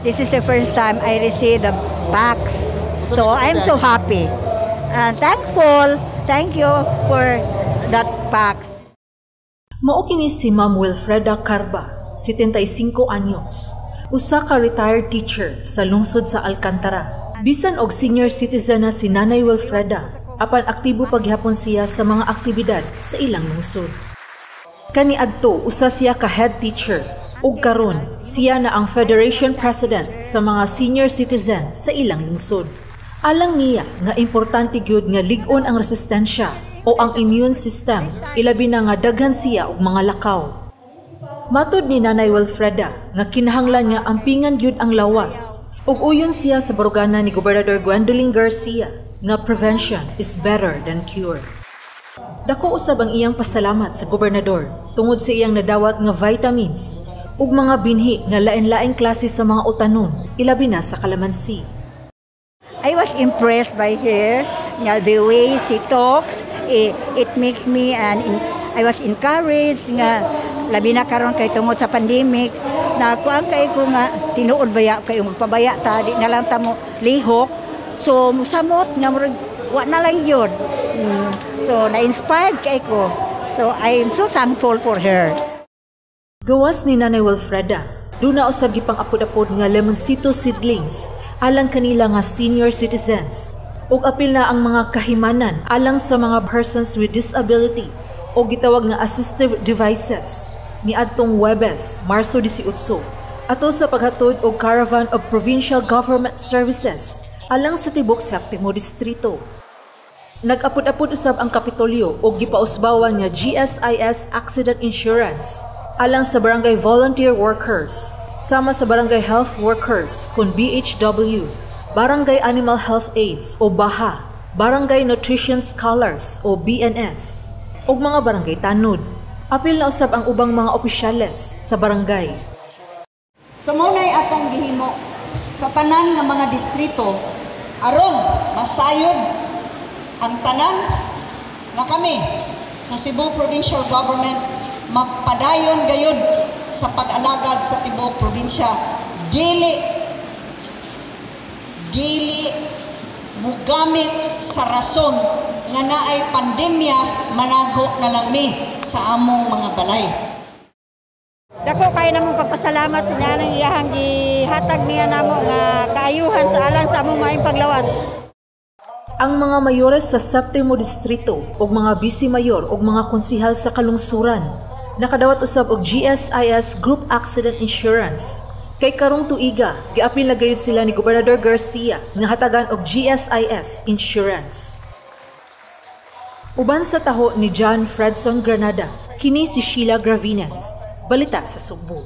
this is the first time I received the packs. So I'm so happy and thankful. Thank you for that packs. Mao kini si Ma'am Wilfreda Carba, 75 anyos, usa ka retired teacher sa lungsod sa Alcantara. Bisan og senior citizen na si Nanay Wilfreda, apan aktibo paghapon siya sa mga aktibidad sa ilang lungsod. Kaniadto usa siya ka head teacher ug karon siya na ang Federation President sa mga senior citizen sa ilang lungsod. Alang niya nga importante gyud nga lig-on ang resistensya o ang immune system, ilabi na nga daghan siya og mga lakaw. Matud ni Nanay Wilfreda nga kinahanglan nga ampingan gyud ang lawas ug uyon siya sa barugana ni Gobernador Gwendolyn Garcia nga prevention is better than cure. Dako usab ang iyang pasalamat sa gobernador tungod sa iyang nadawat nga vitamins ug mga binhi nga lain-laing klase sa mga utanon, ilabi na sa kalamansi. I was impressed by her, the way she talks. It makes me and I was encouraged nga labi na karon kay tungod sa pandemic na kuan kay ko nga tinuod baya kay magpabaya ta di na lang ta mo lihok. So musamot nga wa na lang yun. So na-inspired kay ko. So I am so thankful for her. Gawas ni Nanay Wilfreda, duna usab gipang-apod-apod nga lemoncito seedlings alang kanila nga senior citizens. Ug apil na ang mga kahimanan alang sa mga persons with disability o gitawag nga assistive devices ni adtong Huwebes, Marso 18 ato sa paghatod og caravan of provincial government services alang sa tibok Septimo Distrito. Nag-apod-apod usab ang Kapitolyo o gipausbawan nga GSIS Accident Insurance alang sa barangay volunteer workers, sama sa barangay health workers kun BHW, barangay animal health aides o BAHA, barangay nutrition scholars o BNS, ug mga barangay tanod. Apil na usab ang ubang mga opisyales sa barangay. So munay atong gihimo sa tanan nga mga distrito aron masayod ang tanan nga kami sa Cebu Provincial Government magpadayon gayud sa pag-alagad sa tibuok probinsya. Dili mugamit sa rason nga naay pandemya manago na lang mi sa among mga balay. Dako kay namong pagpasalamat sa nang iyahang gihatag niya namo nga kaayuhan sa alang sa among maayong paglawas. Ang mga mayores sa Septimo Distrito ug mga vice mayor ug mga konsihal sa kalungsuran nakadawat usab og GSIS Group Accident Insurance. Kay karong tuiga, giapil na gayud sila ni Gobernador Garcia nga hatagan og GSIS Insurance. Uban sa taho ni John Fredson Granada, kini si Sheila Gravines, balita sa Sugbo.